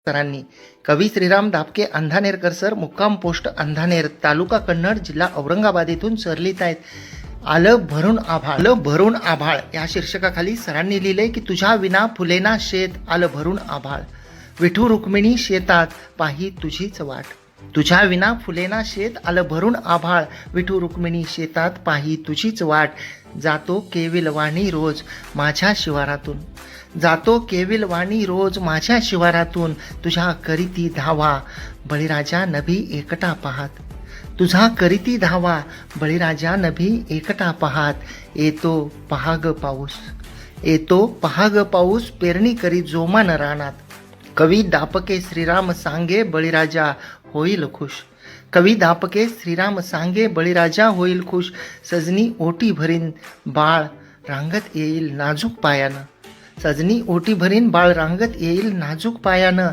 सरांनी. कवी श्रीराम दापके अंधानेरकर सर, मुक्काम पोस्ट अंधानेर, तालुका कन्नड, जिल्हा औरंगाबाद येथून सर लिहित आहेत. आलं भरून आभाळ या शीर्षकाखाली सरांनी लिहिलंय की तुझ्या विना फुलेना शेत, आलं भरून आभाळ. विठू रुक्मिणी शेतात पाही तुझीच वाट. तुझ्या विना फुलेना शेत, आलं भरून आभाळ. विठू रुक्मिणी शेतात पाही तुझीच वाट. जातो केविलवाणी रोज माझ्या शिवारातून. जातो केविलवाणी रोज माझ्या शिवारातून. तुझ्या करीती धावा बळीराजा नभी एकटा पाहात. तुझा करीती धावा बळीराजा नभी एकटा पाहात. येतो पहाग पाऊस, येतो पहाग पाऊस, पेरणी करी जोमान रानात. कवी दापके श्रीराम सांगे बळीराजा होईल खुश. कवी दापके श्रीराम सांगे बळीराजा होईल खुश. सजनी ओटी भरीन बाळ रांगत येईल नाजूक पायानं. सजनी ओटी भरीन बाळ रांगत येईल नाजूक पायानं.